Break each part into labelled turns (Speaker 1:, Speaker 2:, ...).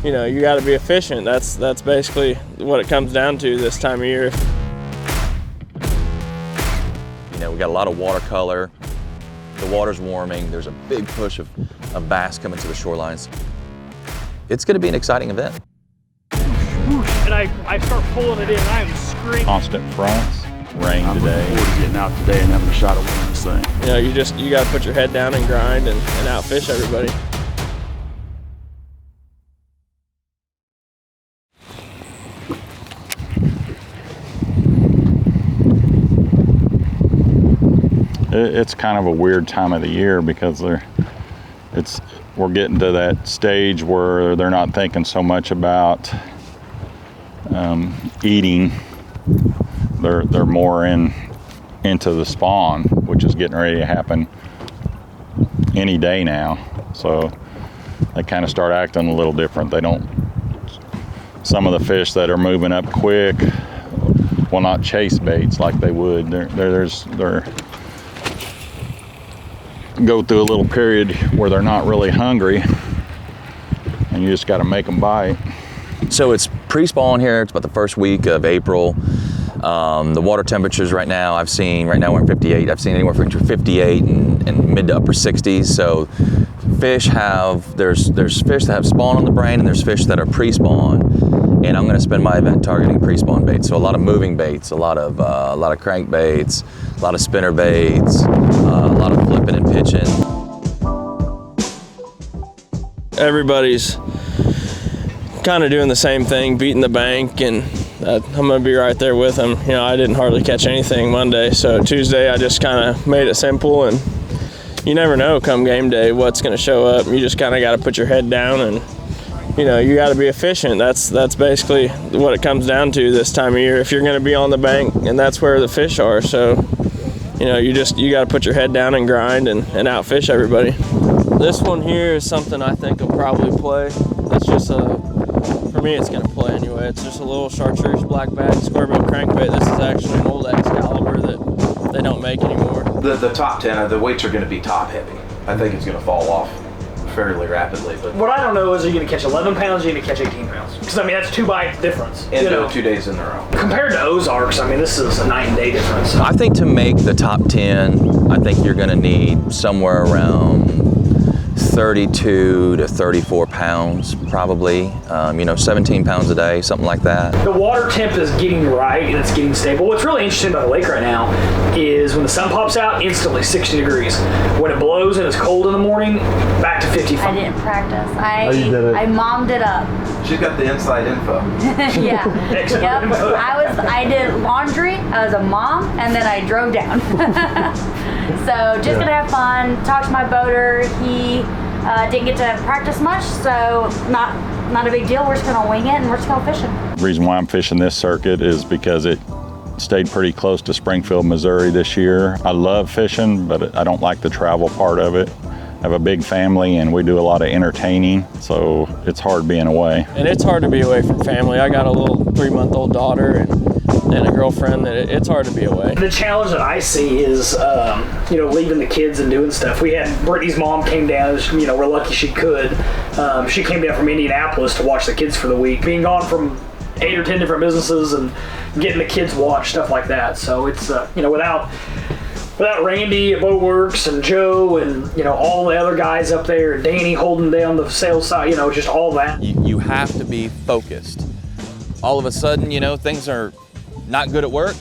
Speaker 1: you know, you got to be efficient. That's basically what it comes down to this time of year.
Speaker 2: You know, we got a lot of watercolor. The water's warming. There's a big push of bass coming to the shorelines. It's going to be an exciting event.
Speaker 3: And I start pulling it in, and I am screaming.
Speaker 4: Constant fronts, rain today.
Speaker 5: I'm looking forward to getting out today and having a shot at winning this thing.
Speaker 1: You know, you got to put your head down and grind and outfish everybody.
Speaker 4: It's kind of a weird time of the year because we're getting to that stage where they're not thinking so much about eating. They're more into the spawn, which is getting ready to happen any day now. So they kind of start acting a little different. They don't. Some of the fish that are moving up quick will not chase baits like they would. They're go through a little period where they're not really hungry, and you just got to make them bite.
Speaker 2: So it's pre-spawn here. It's about the first week of April. The water temperatures right now, right now we're in 58. I've seen anywhere from 58 and mid to upper 60s. So there's fish that have spawn on the brain, and there's fish that are pre-spawn. And I'm going to spend my event targeting pre-spawn baits. So a lot of moving baits, a lot of crankbaits, a lot of spinner baits, a lot of flipping and pitching.
Speaker 1: Everybody's kind of doing the same thing, beating the bank, and I'm going to be right there with them. You know, I didn't hardly catch anything Monday, so Tuesday I just kind of made it simple, and you never know come game day what's going to show up. You just kind of got to put your head down, and you know, you got to be efficient. That's basically what it comes down to this time of year. If you're going to be on the bank, and that's where the fish are, so you know, you got to put your head down and grind and outfish everybody. This one here is something I think will probably play. It's just for me, it's going to play anyway. It's just a little chartreuse blackback squarebill crankbait. This is actually an old Excalibur that they don't make anymore.
Speaker 6: The top 10, the weights are going to be top heavy. I think it's going to fall off fairly rapidly. But
Speaker 3: what I don't know is, are you going to catch 11 pounds or are you going to catch 18 pounds? Because, I mean, that's 2 bites difference.
Speaker 6: And 2 days in a row.
Speaker 3: Compared to Ozarks, I mean, this is a night and day difference.
Speaker 2: I think to make the top 10, I think you're going to need somewhere around 32 to 34 pounds, probably. You know, 17 pounds a day, something like that.
Speaker 3: The water temp is getting right and it's getting stable. What's really interesting about the lake right now is when the sun pops out, instantly 60 degrees. When it blows and it's cold in the morning, back to 55.
Speaker 7: I didn't practice. I mommed it up.
Speaker 6: She's got the inside info.
Speaker 7: Yeah. Yep. I did laundry, I was a mom, and then I drove down. So just gonna have fun, talk to my boater. He didn't get to practice much, so not a big deal. We're just gonna wing it and we're just going fishing.
Speaker 4: The reason why I'm fishing this circuit is because it stayed pretty close to Springfield, Missouri this year. I love fishing, but I don't like the travel part of it. I have a big family and we do a lot of entertaining, so it's hard being away.
Speaker 1: And it's hard to be away from family. I got a little 3-month-old daughter and a girlfriend that it's hard to be away.
Speaker 3: The challenge that I see is, you know, leaving the kids and doing stuff. We had Brittany's mom came down. You know, we're lucky she could. She came down from Indianapolis to watch the kids for the week. Being gone from 8 or 10 different businesses and getting the kids watched, stuff like that. So it's, you know, without Randy at Boatworks and Joe and, you know, all the other guys up there, and Danny holding down the sales side, you know, just all that.
Speaker 2: You have to be focused. All of a sudden, you know, things are not good at work,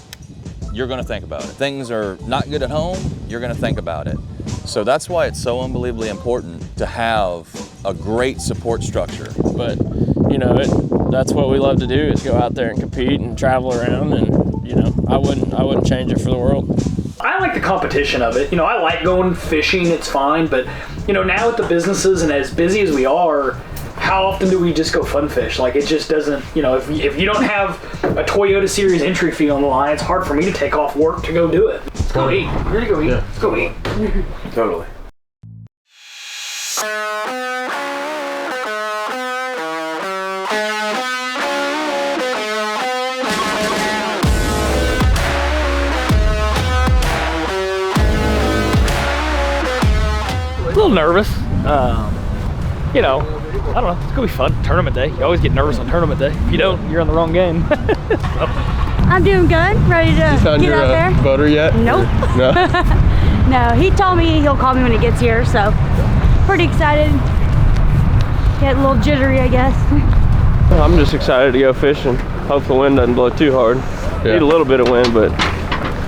Speaker 2: you're going to think about it. Things are not good at home, you're going to think about it. So that's why it's so unbelievably important to have a great support structure.
Speaker 1: But, you know, that's what we love to do, is go out there and compete and travel around, and, you know, I wouldn't change it for the world.
Speaker 3: I like the competition of it. You know, I like going fishing, it's fine, but, you know, now with the businesses and as busy as we are, how often do we just go fun fish? Like, it just doesn't, you know, if you don't have a Toyota Series entry fee on the line, it's hard for me to take off work to go do it. Let's go eat. We're gonna go eat. Yeah. Let's go eat.
Speaker 6: Totally.
Speaker 3: A little nervous.
Speaker 8: you know, I don't know. It's gonna be fun. Tournament day. You always get nervous on tournament day. If you don't, you're on the wrong game.
Speaker 7: I'm doing good. Ready to get out there.
Speaker 1: Boater yet?
Speaker 7: Nope.
Speaker 1: No.
Speaker 7: No, he told me he'll call me when he gets here, so pretty excited. Get a little jittery, I guess.
Speaker 1: I'm just excited to go fishing. Hope the wind doesn't blow too hard. Need a little bit of wind, but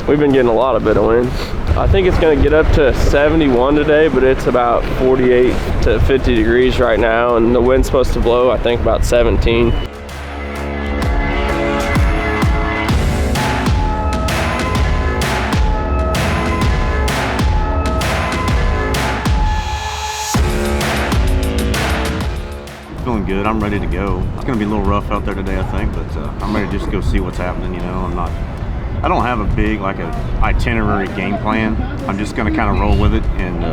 Speaker 1: we've been getting a lot of bit of wind. I think it's going to get up to 71 today, but it's about 48 to 50 degrees right now, and the wind's supposed to blow, I think, about 17.
Speaker 9: Feeling good. I'm ready to go. It's going to be a little rough out there today, I think, but I'm ready to just go see what's happening. You know, I don't have a big like a itinerary game plan. I'm just going to kind of roll with it, and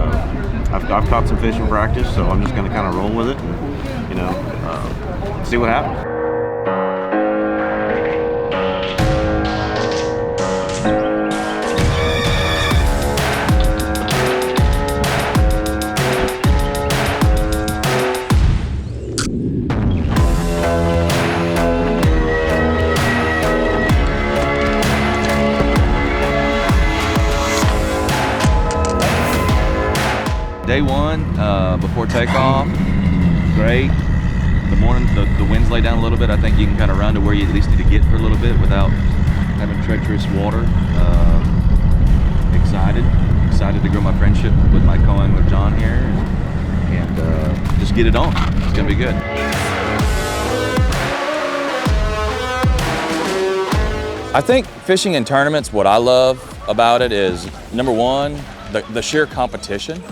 Speaker 9: I've caught some fish in practice, so I'm just going to kind of roll with it, and you know, see what happens.
Speaker 2: Day one, before takeoff, great. The morning, the winds lay down a little bit. I think you can kind of run to where you at least need to get for a little bit without having treacherous water. Excited to grow my friendship with my co-angler John here, and just get it on. It's gonna be good. I think fishing in tournaments, what I love about it is, number one, the sheer competition.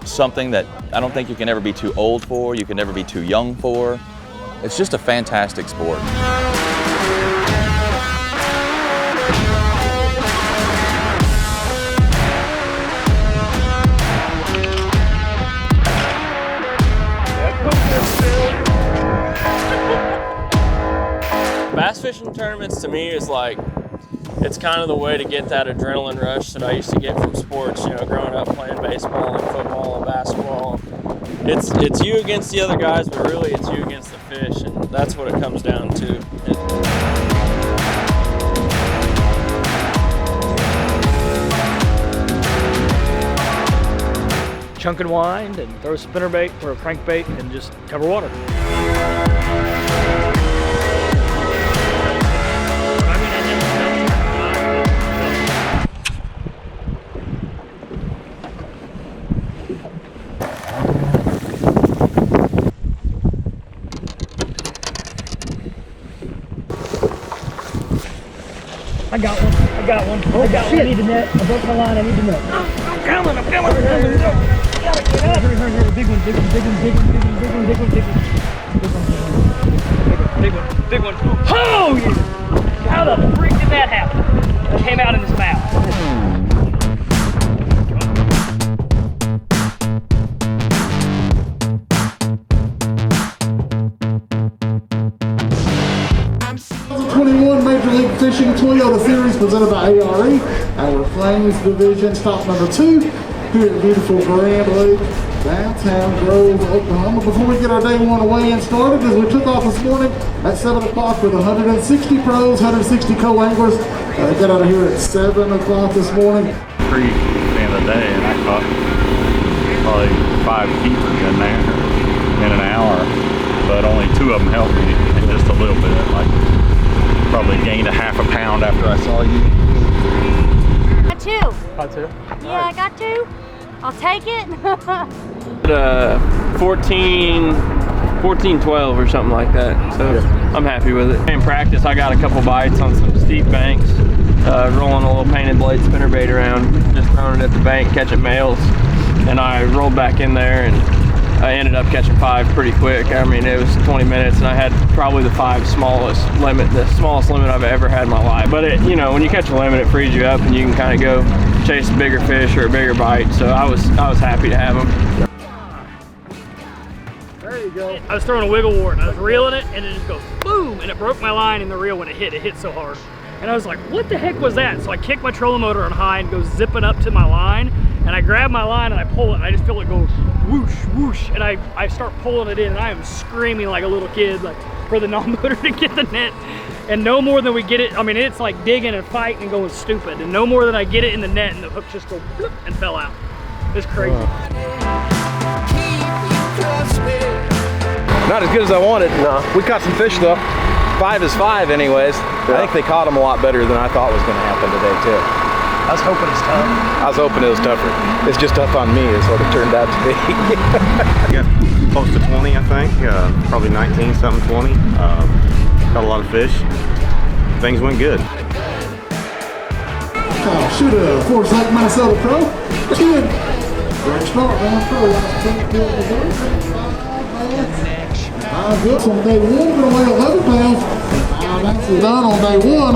Speaker 2: Something that I don't think you can ever be too old for, you can never be too young for. It's just a fantastic sport.
Speaker 1: Bass fishing tournaments to me is like, it's kind of the way to get that adrenaline rush that I used to get from sports, you know, growing up playing baseball and football and basketball. It's you against the other guys, but really it's you against the fish, and that's what it comes down to.
Speaker 8: Chunk and wind and throw a spinnerbait or a crankbait and just cover water. I got one. Oh, shit. I need the net. I broke my line. I need the net. I'm coming. Gotta get out. Here. Big one. Big one. Oh, yeah. How the freak did that happen? It came out in his mouth.
Speaker 10: Major League Fishing Toyota Series presented by A.R.E. Our Flames Division stop number 2 here at beautiful Grand Lake, downtown Grove, Oklahoma. Before we get our day one weigh-in started, as we took off this morning at 7 o'clock with 160 pros, 160 co-anglers. Got out of here at 7 o'clock this morning.
Speaker 4: Creek at the end of the day, and I caught probably 5 keepers in there in an hour, but only 2 of them helped me, and just a little bit. Like, probably gained a half a pound after I saw you.
Speaker 7: Got 2.
Speaker 8: Got 2?
Speaker 7: Yeah, I got 2. I'll take it.
Speaker 1: 14-12 or something like that. So I'm happy with it. In practice, I got a couple bites on some steep banks, rolling a little painted blade spinnerbait around, just throwing it at the bank, catching males. And I rolled back in there and I ended up catching 5 pretty quick. I mean, it was 20 minutes and I had probably the smallest limit I've ever had in my life. But it, you know, when you catch a limit, it frees you up and you can kind of go chase a bigger fish or a bigger bite. So I was happy to have them.
Speaker 8: There you go. I was throwing a wiggle wart and I was reeling it and it just goes boom, and it broke my line in the reel when it hit. It hit so hard. And I was like, what the heck was that? So I kick my trolling motor on high and go zipping up to my line. And I grab my line and I pull it. And I just feel it go whoosh, whoosh. And I start pulling it in. And I am screaming like a little kid, like for the non-motor to get the net. And no more than we get it, I mean, it's like digging and fighting and going stupid. And no more than I get it in the net and the hook just go bloop and fell out. It's crazy.
Speaker 6: Not as good as I wanted. No. We caught some fish though. 5 is 5 anyways. Yeah. I think they caught them a lot better than I thought was going to happen today too.
Speaker 3: I was hoping it's tough.
Speaker 6: I was hoping it was tougher. It's just tough on me is what it turned out to be.
Speaker 9: Got close to 20, I think. Probably 19, something 20. Caught a lot of fish. Things went good.
Speaker 10: Schutta, Forsyth, Minnesota Pro. Good. Great start, man. Pro. Good. On day 1, we're going to weigh 11 pounds. That's done on day 1.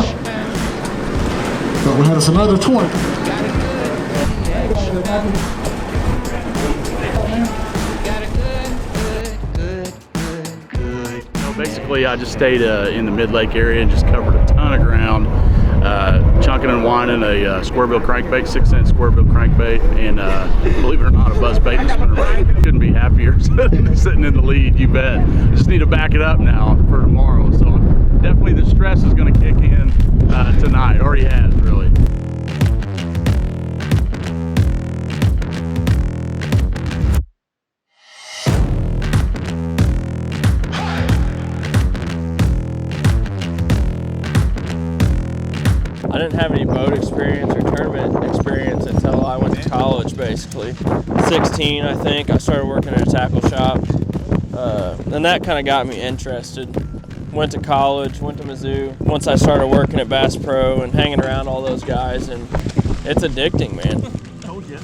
Speaker 10: But we had us another 20.
Speaker 5: Basically, I just stayed in the mid-lake area and just covered a ton of ground, chunking and winding a square-bill crankbait, 6-cent square-bill crankbait, and believe it or not, a buzzbait and spinnerbait. Couldn't be happier sitting in the lead, you bet. Just need to back it up now for tomorrow. So definitely the stress is going to kick in tonight. Already has, really.
Speaker 1: I didn't have any boat experience or tournament experience until I went to college, basically. 16, I think, I started working at a tackle shop. And that kind of got me interested. Went to college, went to Mizzou. Once I started working at Bass Pro and hanging around all those guys, and it's addicting, man.
Speaker 8: Told you.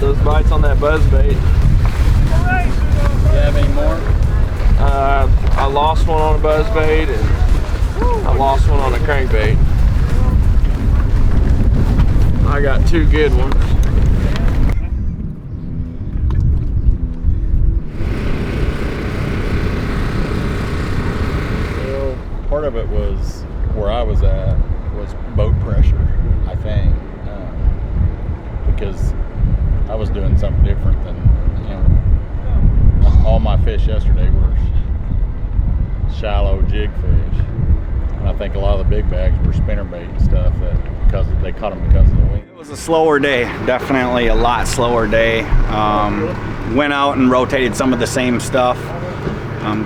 Speaker 1: Those bites on that buzzbait.
Speaker 5: You have any more?
Speaker 1: I lost one on a buzzbait and I lost one on a crankbait. I got 2 good ones.
Speaker 4: Well, part of it was where I was at was boat pressure, I think, because I was doing something different than, all my fish yesterday were shallow jig fish. And I think a lot of the big bags were spinnerbait and stuff because they caught them because of the wind.
Speaker 11: It was a slower day, definitely a lot slower day. Went out and rotated some of the same stuff.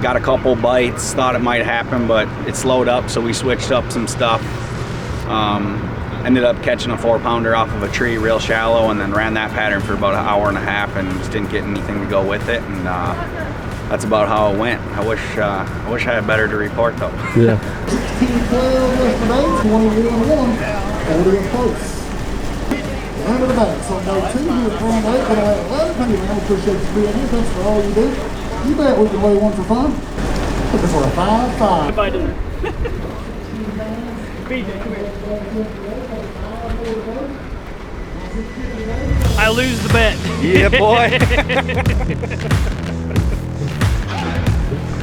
Speaker 11: Got a couple bites, thought it might happen, but it slowed up, so we switched up some stuff. Ended up catching a 4-pounder off of a tree real shallow and then ran that pattern for about an hour and a half and just didn't get anything to go with it, and that's about how it went. I wish I had better to report though.
Speaker 1: Yeah.
Speaker 10: 16-12 yesterday, 21-1, 40 in posts. Remember the banks on day 2, you were throwing weight for the 11 penny. I appreciate you being here. Thanks for all you do. You bet we can weigh one for fun. Looking for a 5-5.
Speaker 8: If I didn't. BJ, come here. I lose the bet.
Speaker 11: Yeah, boy.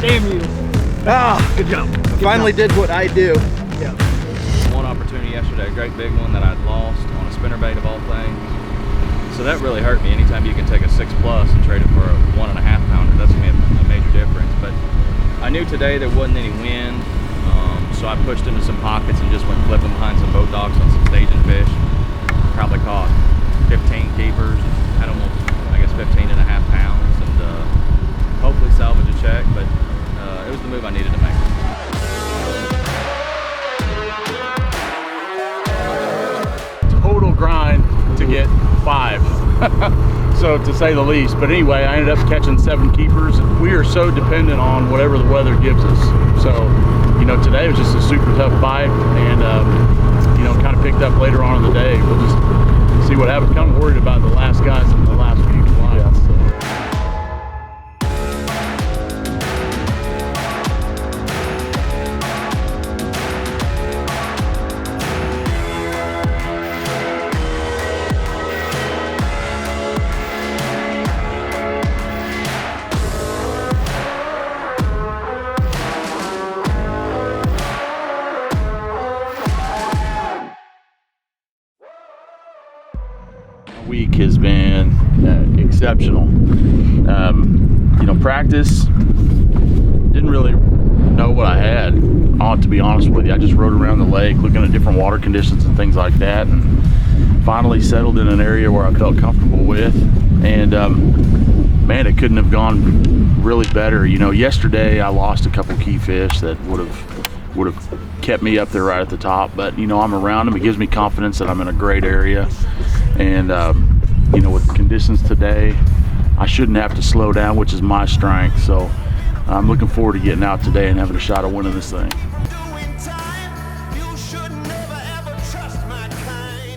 Speaker 8: Damn you.
Speaker 11: Ah,
Speaker 8: Good job.
Speaker 11: finally did what I do.
Speaker 8: Yeah.
Speaker 2: One opportunity yesterday, a great big one that I'd lost on a spinnerbait of all things. So that really hurt me. Anytime you can take a 6 plus and trade it for a 1.5 pounder, that's gonna be a major difference. But I knew today there wasn't any wind, so I pushed into some pockets and just went flipping behind some boat docks on some staging fish. Probably caught 15 keepers, had almost, I guess, 15.5 pounds, and hopefully salvage a check, but it was the move I needed to make.
Speaker 5: Total grind to get 5. So to say the least, but anyway, I ended up catching 7 keepers. We are so dependent on whatever the weather gives us. So, you know, today was just a super tough bite, and you know, kind of picked up later on in the day. We'll just see what happens. Kind of worried about the last guys in the last few flights. So. Week has been exceptional. You know, practice, didn't really know what I had, to be honest with you. I just rode around the lake looking at different water conditions and things like that, and finally settled in an area where I felt comfortable with. And man, it couldn't have gone really better. You know, yesterday I lost a couple key fish that would have kept me up there right at the top, but you know, I'm around them. It gives me confidence that I'm in a great area. And you know, with the conditions today, I shouldn't have to slow down, which is my strength. So I'm looking forward to getting out today and having a shot at winning this thing.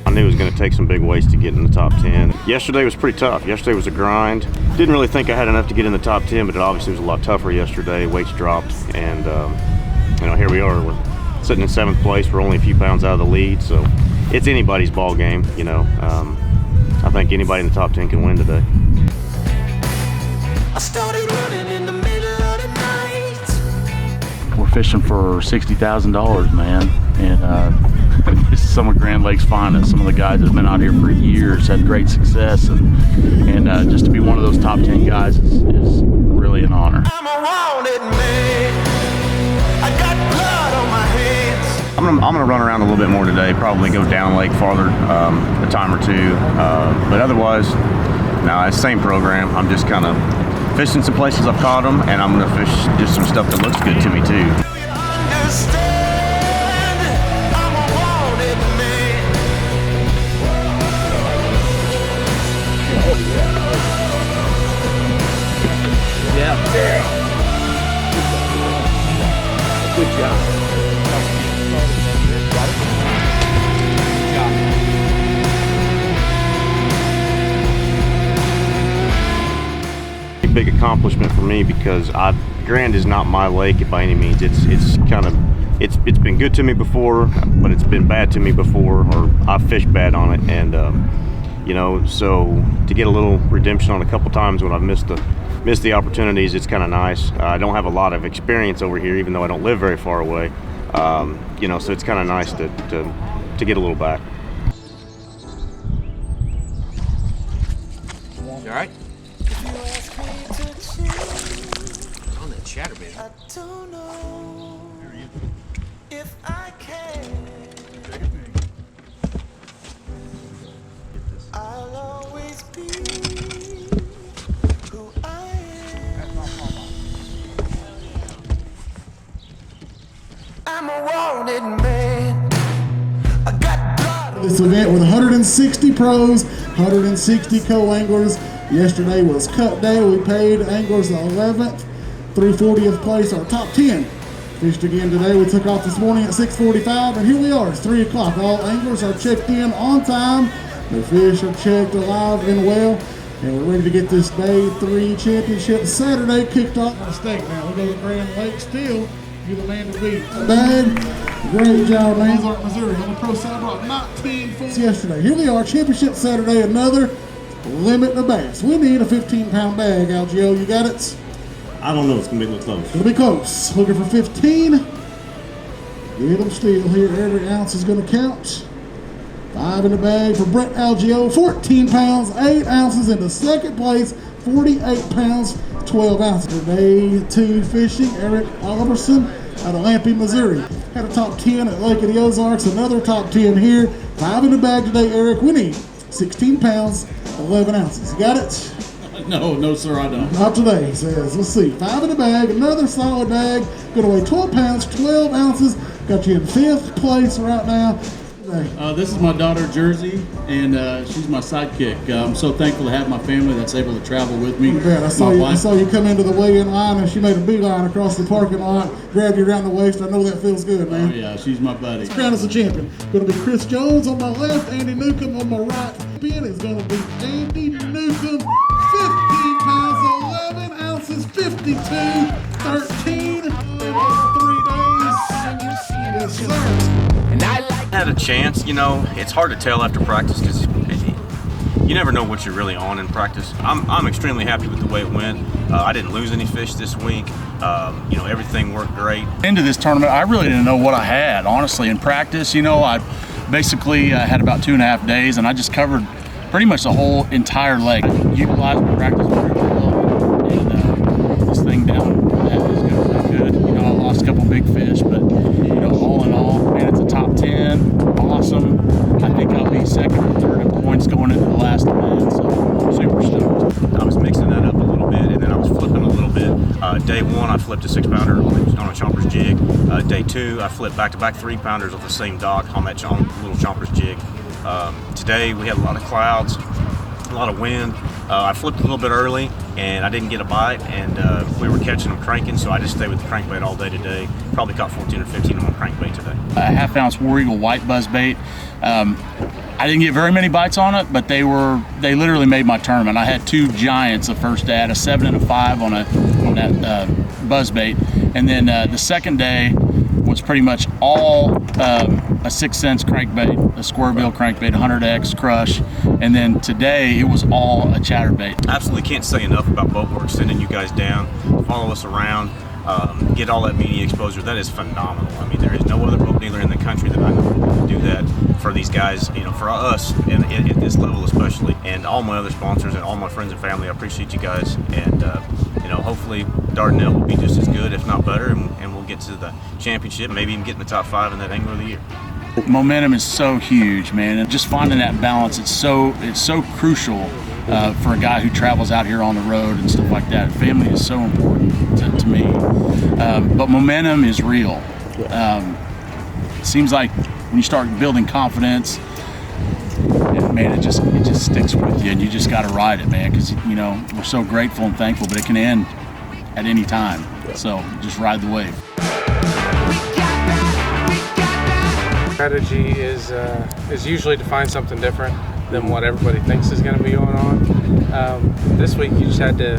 Speaker 9: I knew it was going to take some big weights to get in the top 10. Yesterday was pretty tough. Yesterday was a grind. Didn't really think I had enough to get in the top 10, but it obviously was a lot tougher yesterday. Weights dropped, and you know, here we are. We're sitting in 7th place. We're only a few pounds out of the lead, so it's anybody's ball game, you know. I think anybody in the top 10 can win today.
Speaker 12: I started running in the middle of the night.
Speaker 5: We're fishing for $60,000, man, and this is some of Grand Lake's finest. Some of the guys that have been out here for years, had great success, and just to be one of those top 10 guys is really an honor.
Speaker 12: I'm a wanted man. I got blood on my hands.
Speaker 9: I'm gonna run around a little bit more today, probably go down lake farther, a time or two, but otherwise, no, it's the same program. I'm just kind of fishing some places I've caught them, and I'm gonna fish just some stuff that looks good to me too.
Speaker 12: I'm a wanted man.
Speaker 6: Yeah. Good job.
Speaker 9: Big accomplishment for me, because Grand is not my lake by any means. It's been good to me before, but it's been bad to me before, or I've fished bad on it, and you know, so to get a little redemption on a couple times when I've missed the opportunities, it's kind of nice. I don't have a lot of experience over here, even though I don't live very far away. You know, so it's kind of nice to get a little back.
Speaker 6: You all right? On that chatterbait.
Speaker 12: I don't know if I can. I'll always be who I am. I'm a wanted man. I got blood.
Speaker 10: This event with 160 pros, 160 co-anglers. Yesterday was cut day. We paid anglers the 11th, 340th place, our top 10. Fished again today. We took off this morning at 6:45, and here we are. It's 3 o'clock. All anglers are checked in on time. The fish are checked alive and well, and we're ready to get this Day 3 championship Saturday kicked off. Mistake now. We go to Grand Lake still. You're the man to beat. Bad. Great job, man. Ozark, Missouri on the pro side brought 19 fulls yesterday. Here we are, championship Saturday, another limit the bass. We need a 15-pound bag, Algeo. You got it?
Speaker 13: I don't know. It's going to be a little close.
Speaker 10: It'll be close. Looking for 15. Get them still here. Every ounce is going to count. 5 in the bag for Brent Algeo, 14 pounds, 8 ounces into second place, 48 pounds, 12 ounces. Day 2 fishing, A.R.E. Olliverson out of Lampe, Missouri. Had a top 10 at Lake of the Ozarks, another top 10 here. 5 in the bag today, A.R.E. We need 16 pounds, 11 ounces. You got it?
Speaker 5: No, sir, I don't.
Speaker 10: Not today, he says. Let's see. 5 in the bag, another solid bag. Gonna weigh 12 pounds, 12 ounces. Got you in 5th place right now.
Speaker 5: This is my daughter, Jersey, and she's my sidekick. I'm so thankful to have my family that's able to travel with me.
Speaker 10: I saw you come into the weigh-in line, and she made a beeline across the parking lot, grabbed you around the waist. I know that feels good, man.
Speaker 5: Oh, yeah, she's my buddy.
Speaker 10: Crown as a champion. Going to be Chris Jones on my left, Andy Newcomb on my right. Champion is going to be Andy Newcomb, 15 pounds, 11 ounces, 52, 13 in 3 days. Yes, sir.
Speaker 9: Had a chance, you know, it's hard to tell after practice because you never know what you're really on in practice. I'm extremely happy with the way it went. I didn't lose any fish this week. You know, everything worked great.
Speaker 5: Into this tournament, I really didn't know what I had, honestly. In practice, you know, I basically had about 2.5 days, and I just covered pretty much the whole entire lake. I utilized my practice very well, and this thing down is going to be good. You know, I lost a couple big fish, but you know, all in all, man, it's a top 10. Awesome. I think I'll be second or third in points going into the last event, so super stoked.
Speaker 9: I was mixing that up a little bit, and then I was flipping a little bit. Day 1, I flipped a 6-pounder on a chomper's jig. Day 2, I flipped back-to-back 3-pounders off the same dock on that little chomper's jig. Today, we had a lot of clouds, a lot of wind. I flipped a little bit early, and I didn't get a bite, and we were catching them cranking, so I just stayed with the crankbait all day today. Probably caught 14 or 15 on crankbait today.
Speaker 5: A half-ounce War Eagle white buzz bait. I didn't get very many bites on it, but they literally made my tournament. I had 2 giants the first day. I had a 7 and a 5 on that buzz bait, and then the second day was pretty much all a 6 cents crankbait, a square bill crankbait, 100X crush, and then today it was all a chatterbait.
Speaker 9: Absolutely can't say enough about Boatworks sending you guys down, follow us around, get all that media exposure. That is phenomenal. I mean, there is no other boat dealer in the country that I know can do that for these guys, you know, for us at this level especially, and all my other sponsors and all my friends and family. I appreciate you guys, and you know, hopefully Dardanelle will be just as good, if not better, and we'll get to the championship, maybe even get in the top 5 in that Angler of the Year.
Speaker 5: Momentum is so huge, man, and just finding that balance, it's so crucial for a guy who travels out here on the road and stuff like that. Family is so important to me, but momentum is real. It seems like when you start building confidence, man, it just sticks with you, and you just got to ride it, man, because you know, we're so grateful and thankful, but it can end at any time. So just ride the wave.
Speaker 14: Strategy is usually to find something different than what everybody thinks is going to be going on. This week you just had to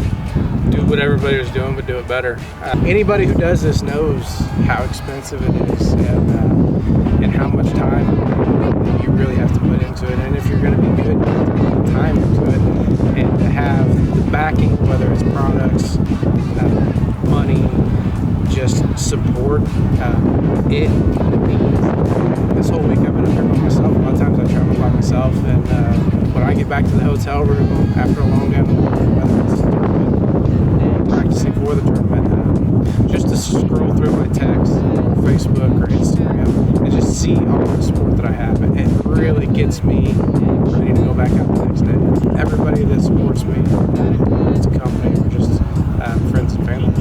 Speaker 14: do what everybody was doing, but do it better. Anybody who does this knows how expensive it is, and how much time you really have to put into it. And if you're going to be good, you have to put the time into it. And to have the backing, whether it's products, money, just support, it means. This whole week I've been up here by myself. A lot of times I travel by myself, and when I get back to the hotel room after a long day on the water, whether it's practicing for the tournament, just to scroll through my texts or Facebook or Instagram and just see all the support that I have, it really gets me ready to go back out the next day. Everybody that supports me, it's a company or just friends and family.